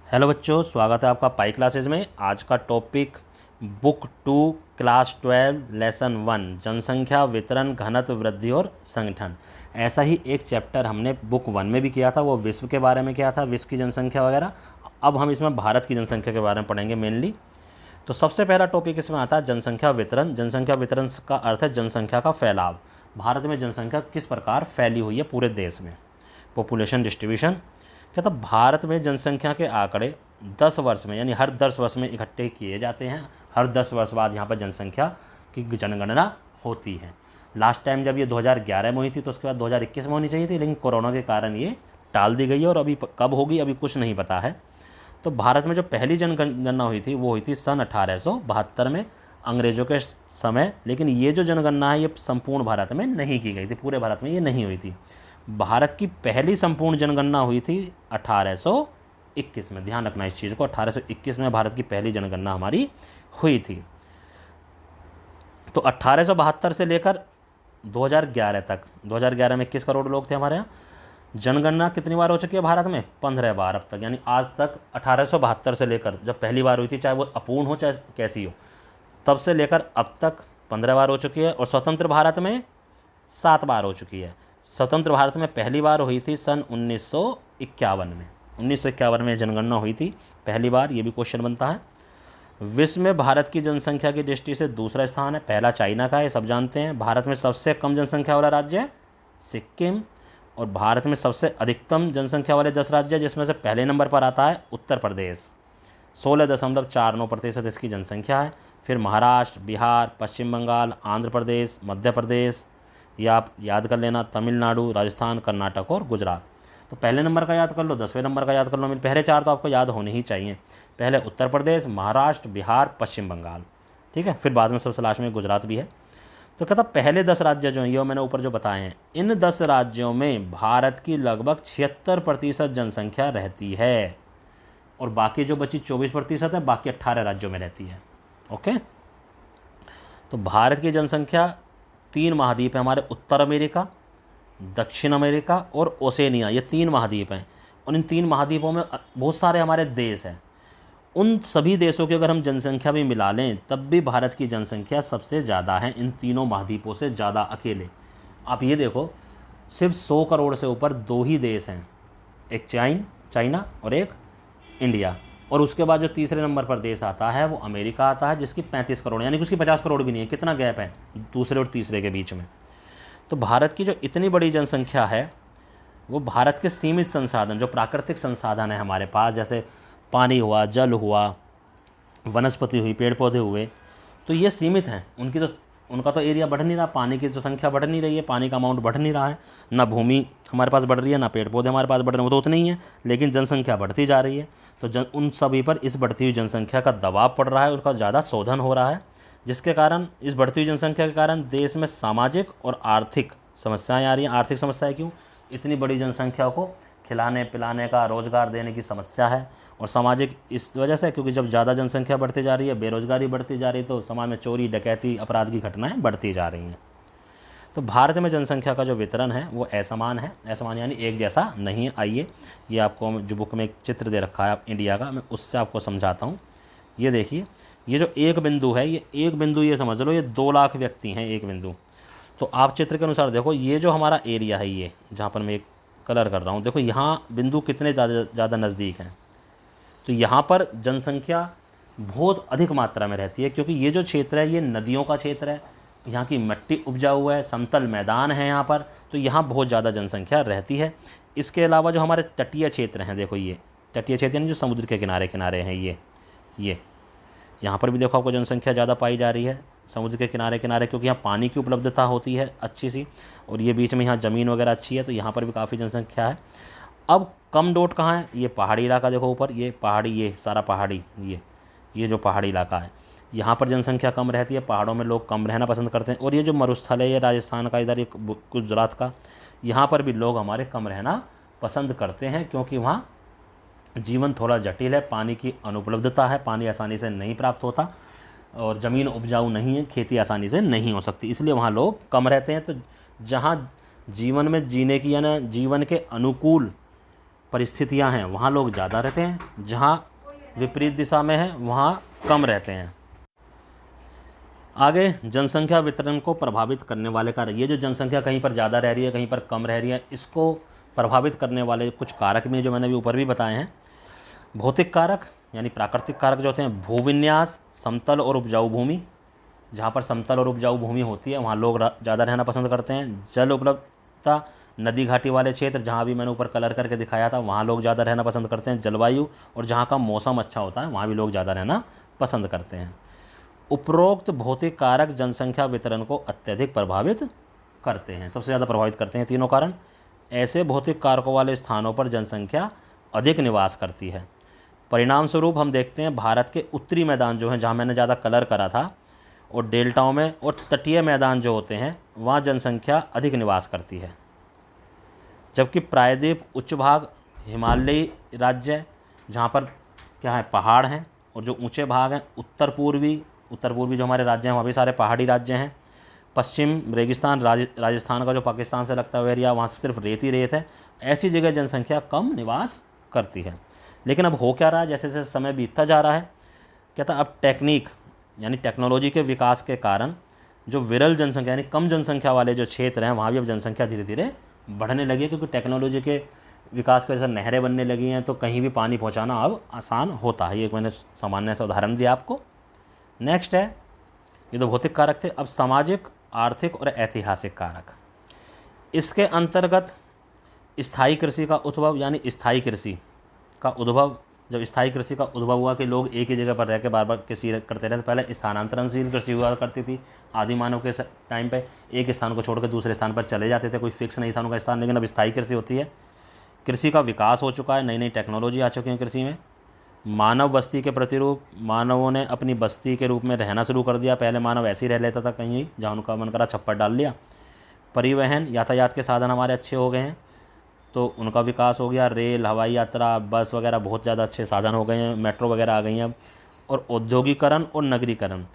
Hello बच्चों, स्वागत है आपका पाई क्लासेज में। आज का टॉपिक बुक 2 क्लास 12 लेसन 1 जनसंख्या वितरण घनत्व वृद्धि और संगठन। ऐसा ही एक चैप्टर हमने बुक 1 में भी किया था, वो विश्व के बारे में किया था, विश्व की जनसंख्या वगैरह। अब हम इसमें भारत की जनसंख्या के बारे में पढ़ेंगे मेनली। तो सबसे पहला टॉपिक इसमें आता है जनसंख्या वितरण। जनसंख्या वितरण का अर्थ है जनसंख्या का फैलाव। भारत में जनसंख्या किस प्रकार फैली हुई है पूरे देश में, पॉपुलेशन डिस्ट्रीब्यूशन। कहता भारत में जनसंख्या के आंकड़े 10 वर्ष में यानी हर 10 वर्ष में इकट्ठे किए जाते हैं। हर 10 वर्ष बाद यहाँ पर जनसंख्या की जनगणना होती है। लास्ट टाइम जब ये 2011 में हुई थी तो उसके बाद 2021 में होनी चाहिए थी, लेकिन कोरोना के कारण ये टाल दी गई है और अभी कब होगी अभी कुछ नहीं पता है। तो भारत में जो पहली जनगणना हुई थी वो हुई थी सन 1872 में अंग्रेज़ों के समय। लेकिन ये जो जनगणना है ये संपूर्ण भारत में नहीं की गई थी, पूरे भारत में ये नहीं हुई थी। भारत की पहली संपूर्ण जनगणना हुई थी 1821 में। ध्यान रखना इस चीज़ को, 1821 में भारत की पहली जनगणना हमारी हुई थी। तो 1872 से लेकर 2011 तक, 2011 में 21 करोड़ लोग थे हमारे यहाँ। जनगणना कितनी बार हो चुकी है भारत में? 15 बार अब तक। यानी आज तक 1872 से लेकर जब पहली बार हुई थी, चाहे वो अपूर्ण हो चाहे कैसी हो, तब से लेकर अब तक 15 बार हो चुकी है। और स्वतंत्र भारत में 7 बार हो चुकी है। स्वतंत्र भारत में पहली बार हुई थी सन 1951 में। 1951 में जनगणना हुई थी पहली बार। ये भी क्वेश्चन बनता है। विश्व में भारत की जनसंख्या की दृष्टि से दूसरा स्थान है, पहला चाइना का है, सब जानते हैं। भारत में सबसे कम जनसंख्या वाला राज्य है सिक्किम। और भारत में सबसे अधिकतम जनसंख्या वाले 10 राज्य हैं, जिसमें से पहले नंबर पर आता है उत्तर प्रदेश। 16.49% इसकी जनसंख्या है। फिर महाराष्ट्र, बिहार, पश्चिम बंगाल, आंध्र प्रदेश, मध्य प्रदेश, या आप याद कर लेना तमिलनाडु, राजस्थान, कर्नाटक और गुजरात। तो पहले नंबर का याद कर लो, 10वें नंबर का याद कर लो। पहले 4 तो आपको याद होने ही चाहिए। पहले उत्तर प्रदेश, महाराष्ट्र, बिहार, पश्चिम बंगाल, ठीक है। फिर बाद में सबसे लास्ट में गुजरात भी है। तो कहता पहले 10 राज्य जो हैं, ये मैंने ऊपर जो बताए हैं, इन 10 राज्यों में भारत की लगभग 76% जनसंख्या रहती है। और बाकी जो बची 24% है, बाकी 18 राज्यों में रहती है। ओके। तो भारत की जनसंख्या 3 महाद्वीप है हमारे, उत्तर अमेरिका, दक्षिण अमेरिका और ओसेनिया, ये 3 महाद्वीप हैं। और इन 3 महाद्वीपों में बहुत सारे हमारे देश हैं। उन सभी देशों की अगर हम जनसंख्या भी मिला लें तब भी भारत की जनसंख्या सबसे ज़्यादा है, इन तीनों महाद्वीपों से ज़्यादा अकेले। आप ये देखो, सिर्फ 100 करोड़ से ऊपर 2 ही देश हैं, एक चाइना और एक इंडिया। और उसके बाद जो तीसरे नंबर पर देश आता है वो अमेरिका आता है, जिसकी 35 करोड़, यानी कि उसकी 50 करोड़ भी नहीं है। कितना गैप है दूसरे और तीसरे के बीच में। तो भारत की जो इतनी बड़ी जनसंख्या है वो भारत के सीमित संसाधन, जो प्राकृतिक संसाधन है हमारे पास, जैसे पानी हुआ, जल हुआ, वनस्पति हुई, पेड़ पौधे हुए, तो ये सीमित हैं। उनका तो एरिया बढ़ नहीं रहा, पानी की जो संख्या बढ़ नहीं रही है, पानी का अमाउंट बढ़ नहीं रहा है। ना भूमि हमारे पास बढ़ रही है, ना पेड़ पौधे हमारे पास बढ़ रहे हैं, वो तो उतने ही है, लेकिन जनसंख्या बढ़ती जा रही है। तो उन सभी पर इस बढ़ती हुई जनसंख्या का दबाव पड़ रहा है, उनका ज़्यादा शोधन हो रहा है, जिसके कारण इस बढ़ती हुई जनसंख्या के कारण देश में सामाजिक और आर्थिक समस्याएं आ रही हैं। आर्थिक समस्याएं क्यों? इतनी बड़ी जनसंख्या को खिलाने पिलाने का, रोज़गार देने की समस्या है। और सामाजिक इस वजह से, क्योंकि जब ज़्यादा जनसंख्या बढ़ती जा रही है, बेरोजगारी बढ़ती जा रही है, तो समाज में चोरी डकैती अपराध की घटनाएं बढ़ती जा रही हैं। तो भारत में जनसंख्या का जो वितरण है वो असमान है। असमान यानी एक जैसा नहीं है। आइए, ये आपको जो बुक में एक चित्र दे रखा है आप इंडिया का, मैं उससे आपको समझाता हूँ। ये देखिए, ये जो एक बिंदु है, ये एक बिंदु, ये समझ लो ये 2 लाख व्यक्ति हैं एक बिंदु। तो आप चित्र के अनुसार देखो, ये जो हमारा एरिया है, ये जहाँ पर मैं एक कलर कर रहा हूँ, देखो यहाँ बिंदु कितने ज़्यादा नज़दीक हैं। तो यहाँ पर जनसंख्या बहुत अधिक मात्रा में रहती है, क्योंकि ये जो क्षेत्र है ये नदियों का क्षेत्र है, यहाँ की मिट्टी उपजाऊ है, समतल मैदान है यहाँ पर, तो यहाँ बहुत ज़्यादा जनसंख्या रहती है। इसके अलावा जो हमारे तटीय क्षेत्र हैं, देखो ये तटीय क्षेत्र यानी जो समुद्र के किनारे किनारे हैं, ये यहाँ पर भी देखो आपको जनसंख्या ज़्यादा पाई जा रही है समुद्र के किनारे किनारे, क्योंकि यहाँ पानी की उपलब्धता होती है अच्छी सी, और ये बीच में यहाँ ज़मीन वगैरह अच्छी है, तो यहाँ पर भी काफ़ी जनसंख्या है। अब कम डोट कहाँ है? ये पहाड़ी इलाका, देखो ऊपर ये पहाड़ी, ये सारा पहाड़ी, ये जो पहाड़ी इलाका है, यहाँ पर जनसंख्या कम रहती है। पहाड़ों में लोग कम रहना पसंद करते हैं। और ये जो मरुस्थल है, ये राजस्थान का, इधर ये गुजरात का, यहाँ पर भी लोग हमारे कम रहना पसंद करते हैं, क्योंकि वहाँ जीवन थोड़ा जटिल है, पानी की अनुपलब्धता है, पानी आसानी से नहीं प्राप्त होता, और ज़मीन उपजाऊ नहीं है, खेती आसानी से नहीं हो सकती, इसलिए वहाँ लोग कम रहते हैं। तो जहाँ जीवन में जीने की, यानी जीवन के अनुकूल परिस्थितियां हैं वहाँ लोग ज़्यादा रहते हैं, जहाँ विपरीत दिशा में है वहाँ कम रहते हैं। आगे जनसंख्या वितरण को प्रभावित करने वाले कारक, ये जो जनसंख्या कहीं पर ज़्यादा रह रही है कहीं पर कम रह रही है, इसको प्रभावित करने वाले कुछ कारक में जो मैंने अभी ऊपर भी बताए हैं। भौतिक कारक यानी प्राकृतिक कारक जो होते हैं, भूविन्यास, समतल और उपजाऊ भूमि, जहाँ पर समतल और उपजाऊ भूमि होती है वहाँ लोग ज़्यादा रहना पसंद करते हैं। जल उपलब्धता, नदी घाटी वाले क्षेत्र, जहाँ भी मैंने ऊपर कलर करके दिखाया था वहाँ लोग ज़्यादा रहना पसंद करते हैं। जलवायु, और जहाँ का मौसम अच्छा होता है वहाँ भी लोग ज़्यादा रहना पसंद करते हैं। उपरोक्त भौतिक कारक जनसंख्या वितरण को अत्यधिक प्रभावित करते हैं, सबसे ज़्यादा प्रभावित करते हैं तीनों कारण। ऐसे भौतिक कारकों वाले स्थानों पर जनसंख्या अधिक निवास करती है। परिणाम स्वरूप हम देखते हैं भारत के उत्तरी मैदान जो हैं, जहाँ मैंने ज़्यादा कलर करा था, और डेल्टाओं में और तटीय मैदान जो होते हैं वहाँ जनसंख्या अधिक निवास करती है। जबकि प्रायद्वीप उच्च भाग, हिमालयी राज्य जहाँ पर क्या है पहाड़ हैं, और जो ऊंचे भाग हैं उत्तर पूर्वी जो हमारे राज्य हैं वहाँ भी सारे पहाड़ी राज्य हैं। पश्चिम रेगिस्तान, राजस्थान का जो पाकिस्तान से लगता हुआ एरिया, वहाँ से सिर्फ रेत ही रेत है। ऐसी जगह जनसंख्या कम निवास करती है। लेकिन अब हो क्या रहा है, जैसे जैसे समय बीतता जा रहा है, कहता अब टेक्निक यानी टेक्नोलॉजी के विकास के कारण जो विरल जनसंख्या यानी कम जनसंख्या वाले जो क्षेत्र हैं वहाँ भी अब जनसंख्या धीरे धीरे बढ़ने लगी है, क्योंकि टेक्नोलॉजी के विकास की वजह से नहरें बनने लगी हैं, तो कहीं भी पानी पहुँचाना अब आसान होता है। ये एक मैंने सामान्य सा उदाहरण दिया आपको। नेक्स्ट है, ये तो भौतिक कारक थे। अब सामाजिक, आर्थिक और ऐतिहासिक कारक। इसके अंतर्गत स्थायी कृषि का उद्भव, यानी स्थायी कृषि का उद्भव, जब स्थायी कृषि का उद्भव हुआ कि लोग एक ही जगह पर रह के बार बार कृषि करते रहते। पहले स्थानांतरणशील कृषि हुआ करती थी, आदि मानव के टाइम पे एक स्थान को छोड़कर दूसरे स्थान पर चले जाते थे, कोई फिक्स नहीं था उनका स्थान। लेकिन अब स्थायी कृषि होती है। कृषि का विकास हो चुका है, नई नई टेक्नोलॉजी आ चुकी है कृषि में। मानव बस्ती के प्रतिरूप, मानवों ने अपनी बस्ती के रूप में रहना शुरू कर दिया। पहले मानव ऐसे ही रह लेता था, कहीं जहाँ उनका मन करा छप्पर डाल लिया। परिवहन, यातायात के साधन हमारे अच्छे हो गए हैं, तो उनका विकास हो गया। रेल, हवाई यात्रा, बस वगैरह बहुत ज़्यादा अच्छे साधन हो गए हैं, मेट्रो वगैरह आ गई हैं। और औद्योगिकरण और नगरीकरण,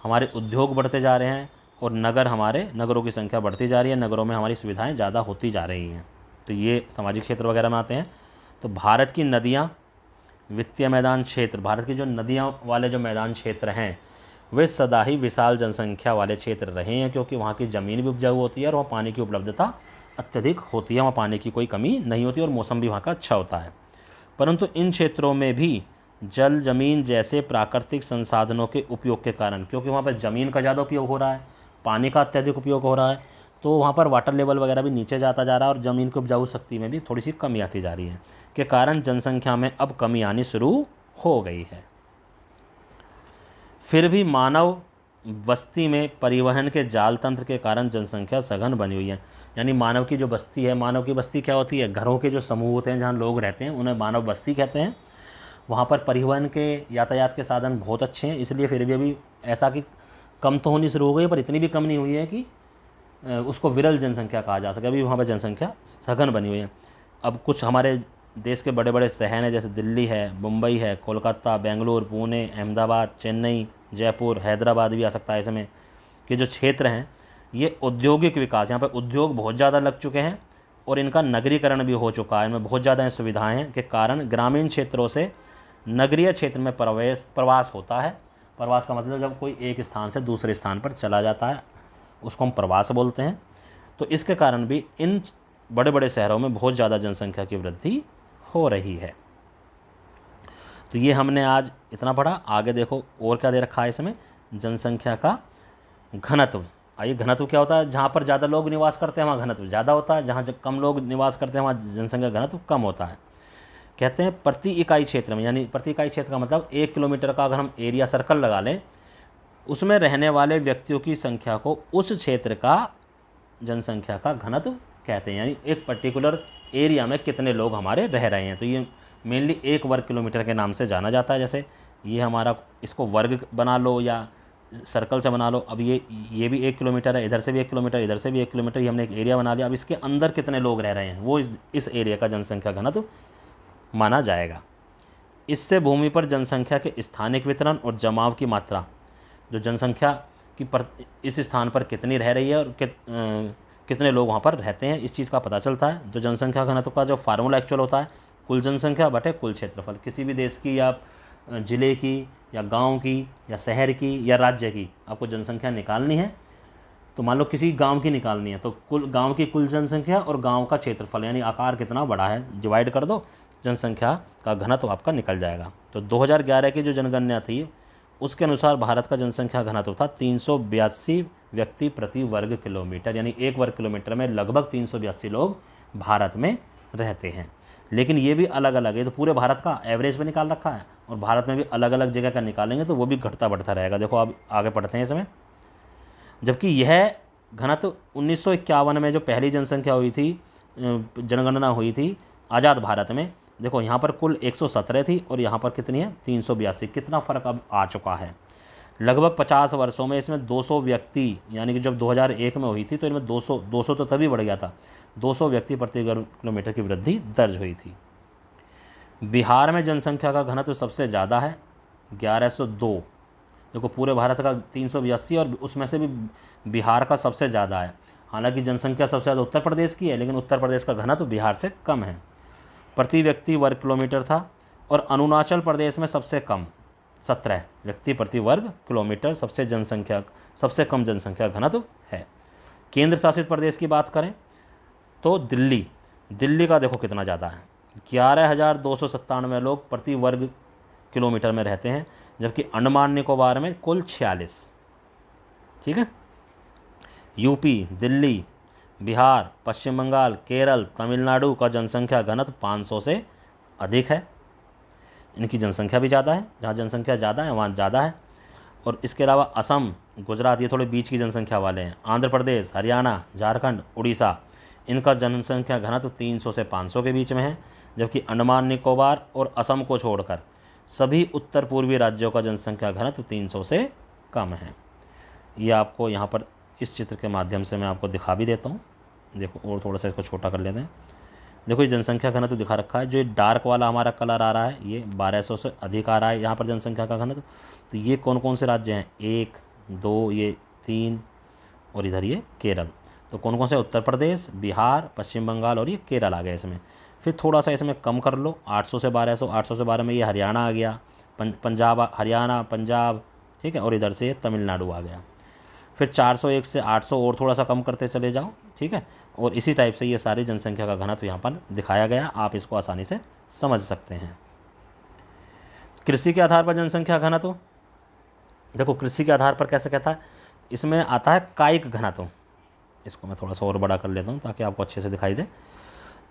हमारे उद्योग बढ़ते जा रहे हैं और नगरों की संख्या बढ़ती जा रही है, नगरों में हमारी सुविधाएं ज़्यादा होती जा रही हैं। तो ये सामाजिक क्षेत्र वगैरह में आते हैं। तो भारत की नदियाँ, वित्तीय मैदान क्षेत्र, भारत की जो नदियाँ वाले जो मैदान क्षेत्र हैं वे सदा ही विशाल जनसंख्या वाले क्षेत्र रहे हैं, क्योंकि वहाँ की ज़मीन भी उपजाऊ होती है और वहाँ पानी की उपलब्धता अत्यधिक होती है, वहाँ पानी की कोई कमी नहीं होती और मौसम भी वहाँ का अच्छा होता है। परंतु इन क्षेत्रों में भी जल, जमीन जैसे प्राकृतिक संसाधनों के उपयोग के कारण, क्योंकि वहाँ पर ज़मीन का ज़्यादा उपयोग हो रहा है, पानी का अत्यधिक उपयोग हो रहा है, तो वहाँ पर वाटर लेवल वगैरह भी नीचे जाता जा रहा है और ज़मीन की उपजाऊ शक्ति में भी थोड़ी सी कमी आती जा रही है, के कारण जनसंख्या में अब कमी आनी शुरू हो गई है। फिर भी मानव बस्ती में परिवहन के जाल तंत्र के कारण जनसंख्या सघन बनी हुई है। यानी मानव की जो बस्ती है, मानव की बस्ती क्या होती है, घरों के जो समूह होते हैं जहाँ लोग रहते हैं उन्हें मानव बस्ती कहते हैं। वहाँ पर परिवहन के, यातायात के साधन बहुत अच्छे हैं, इसलिए फिर भी अभी ऐसा कि कम तो होनी शुरू हो गई, पर इतनी भी कम नहीं हुई है कि उसको विरल जनसंख्या कहा जा सके। अभी वहाँ पर जनसंख्या सघन बनी हुई है। अब कुछ हमारे देश के बड़े बड़े शहर हैं, जैसे दिल्ली है, मुंबई है, कोलकाता, बेंगलुरु, पुणे, अहमदाबाद, चेन्नई, जयपुर, हैदराबाद भी आ सकता है इसमें, कि जो क्षेत्र हैं ये औद्योगिक विकास, यहाँ पर उद्योग बहुत ज़्यादा लग चुके हैं और इनका नगरीकरण भी हो चुका है, इनमें बहुत ज़्यादा सुविधाएं हैं, के कारण ग्रामीण क्षेत्रों से नगरीय क्षेत्र में प्रवास होता है। प्रवास का मतलब जब कोई एक स्थान से दूसरे स्थान पर चला जाता है उसको हम प्रवास बोलते हैं। तो इसके कारण भी इन बड़े बड़े शहरों में बहुत ज़्यादा जनसंख्या की वृद्धि हो रही है। तो ये हमने आज इतना पढ़ा। आगे देखो और क्या दे रखा है इसमें, जनसंख्या का घनत्व। आइए, घनत्व क्या होता है, जहाँ पर ज़्यादा लोग निवास करते हैं वहाँ घनत्व ज़्यादा होता है, जहाँ कम लोग निवास करते हैं वहाँ जनसंख्या घनत्व कम होता है। कहते हैं प्रति इकाई क्षेत्र में, यानी प्रति इकाई क्षेत्र का मतलब 1 किलोमीटर का अगर हम एरिया सर्कल लगा लें, उसमें रहने वाले व्यक्तियों की संख्या को उस क्षेत्र का जनसंख्या का घनत्व कहते हैं। यानी एक पर्टिकुलर एरिया में कितने लोग हमारे रह रहे हैं, तो ये मेनली 1 वर्ग किलोमीटर के नाम से जाना जाता है। जैसे ये हमारा, इसको वर्ग बना लो या सर्कल से बना लो। अब ये भी 1 किलोमीटर है, इधर से भी 1 किलोमीटर, इधर से भी 1 किलोमीटर, ये हमने एक एरिया बना लिया। अब इसके अंदर कितने लोग रह रहे हैं वो इस एरिया का जनसंख्या घनत्व माना जाएगा। इससे भूमि पर जनसंख्या के स्थानिक वितरण और जमाव की मात्रा, जो जनसंख्या की इस स्थान पर कितनी रह रही है और कितने लोग वहाँ पर रहते हैं, इस चीज़ का पता चलता है। जो जनसंख्या घनत्व का जो फार्मूला एक्चुअल होता है कुल जनसंख्या बटे कुल क्षेत्रफल। किसी भी देश की या ज़िले की या गांव की या शहर की या राज्य की आपको जनसंख्या निकालनी है, तो मान लो किसी गांव की निकालनी है, तो कुल गांव की कुल जनसंख्या और गांव का क्षेत्रफल यानी आकार कितना बड़ा है डिवाइड कर दो, जनसंख्या का घनत्व आपका निकल जाएगा। तो 2011 की जो जनगणना थी उसके अनुसार भारत का जनसंख्या घनत्व था 382 व्यक्ति प्रति वर्ग किलोमीटर, यानी 1 वर्ग किलोमीटर में लगभग 382 लोग भारत में रहते हैं। लेकिन ये भी अलग अलग है, तो पूरे भारत का एवरेज पे निकाल रखा है और भारत में भी अलग अलग जगह का निकालेंगे तो वो भी घटता बढ़ता रहेगा। देखो अब आगे पढ़ते हैं इसमें। जबकि यह घनत्व 1951 में जो पहली जनसंख्या हुई थी, जनगणना हुई थी आज़ाद भारत में, देखो यहाँ पर कुल 117 थी और यहाँ पर कितनी है 382। कितना फ़र्क अब आ चुका है। लगभग 50 वर्षों में इसमें 200 व्यक्ति, यानी कि जब 2001 में हुई थी तो इनमें 200 तो तभी बढ़ गया था, 200 व्यक्ति प्रति किलोमीटर की वृद्धि दर्ज हुई थी। बिहार में जनसंख्या का घनत्व सबसे ज़्यादा है 1102। देखो पूरे भारत का 382 और उसमें से भी बिहार का सबसे ज़्यादा है। हालांकि जनसंख्या सबसे ज़्यादा उत्तर प्रदेश की है, लेकिन उत्तर प्रदेश का घनत्व बिहार से कम है, प्रति व्यक्ति वर्ग किलोमीटर था। और अरुणाचल प्रदेश में सबसे कम 17 व्यक्ति प्रति वर्ग किलोमीटर सबसे कम जनसंख्या घनत्व है। केंद्र शासित प्रदेश की बात करें तो दिल्ली का देखो कितना ज़्यादा है, 11,297 लोग प्रति वर्ग किलोमीटर में रहते हैं, जबकि अंडमान निकोबार में कुल 46। ठीक है। यूपी, दिल्ली, बिहार, पश्चिम बंगाल, केरल, तमिलनाडु का जनसंख्या घनत्व 500 से अधिक है। इनकी जनसंख्या भी ज़्यादा है, जहाँ जनसंख्या ज़्यादा है वहाँ ज़्यादा है। और इसके अलावा असम, गुजरात ये थोड़े बीच की जनसंख्या वाले हैं। आंध्र प्रदेश, हरियाणा, झारखंड, उड़ीसा इनका जनसंख्या घनत्व 300 से 500 के बीच में है। जबकि अंडमान निकोबार और असम को छोड़कर सभी उत्तर पूर्वी राज्यों का जनसंख्या घनत्व 300 से कम है। ये आपको यहाँ पर इस चित्र के माध्यम से मैं आपको दिखा भी देता हूँ। देखो और थोड़ा सा इसको छोटा कर लेते हैं। देखो ये जनसंख्या घनत्व दिखा रखा है, जो ये डार्क वाला हमारा कलर आ रहा है ये 1200 से अधिक आ रहा है यहाँ पर जनसंख्या का घनत्व। तो ये कौन कौन से राज्य हैं, 1, 2, ये 3 और इधर ये केरल। तो कौन कौन से, उत्तर प्रदेश, बिहार, पश्चिम बंगाल और ये केरल आ गया इसमें। फिर थोड़ा सा इसमें कम कर लो, 800 से 1200, 800 से 12 में ये हरियाणा आ गया, हरियाणा पंजाब, ठीक है, और इधर से तमिलनाडु आ गया। फिर 401 से 800 और थोड़ा सा कम करते चले जाओ, ठीक है। और इसी टाइप से ये सारी जनसंख्या का घनत्व यहाँ पर दिखाया गया, आप इसको आसानी से समझ सकते हैं। कृषि के आधार पर जनसंख्या घनत्व, देखो कृषि के आधार पर कैसे कहता है, इसमें आता है कायिक घनत्व। इसको मैं थोड़ा सा और बड़ा कर लेता हूँ ताकि आपको अच्छे से दिखाई दे।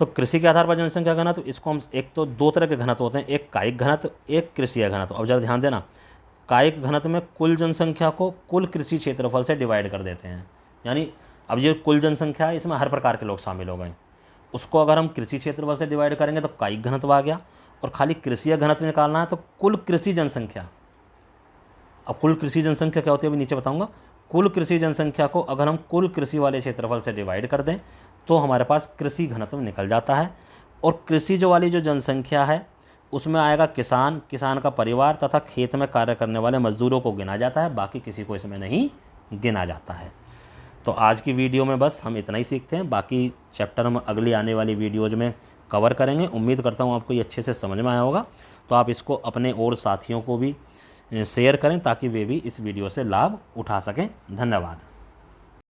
तो कृषि के आधार पर जनसंख्या घनत्व, इसको हम एक तो 2 तरह के घनत्व होते हैं, एक कायिक घनत्व, एक कृषि घनत्व। अब जरा ध्यान देना, कायिक घनत्व में कुल जनसंख्या को कुल कृषि क्षेत्रफल से डिवाइड कर देते हैं। यानी अब ये कुल जनसंख्या है, इसमें हर प्रकार के लोग शामिल हो गए, उसको अगर हम कृषि क्षेत्रफल से डिवाइड करेंगे तो कायिक घनत्व आ गया। और खाली कृषि घनत्व निकालना है तो कुल कृषि जनसंख्या। अब कुल कृषि जनसंख्या क्या होती है अभी नीचे बताऊंगा। कुल कृषि जनसंख्या को अगर हम कुल कृषि वाले क्षेत्रफल से डिवाइड कर दें तो हमारे पास कृषि घनत्व निकल जाता है। और कृषि जो वाली जो जनसंख्या है उसमें आएगा किसान, किसान का परिवार तथा खेत में कार्य करने वाले मजदूरों को गिना जाता है, बाकी किसी को इसमें नहीं गिना जाता है। तो आज की वीडियो में बस हम इतना ही सीखते हैं, बाकी चैप्टर हम अगली आने वाली वीडियोज़ में कवर करेंगे। उम्मीद करता हूँ आपको ये अच्छे से समझ में आया होगा। तो आप इसको अपने और साथियों को भी शेयर करें ताकि वे भी इस वीडियो से लाभ उठा सकें। धन्यवाद।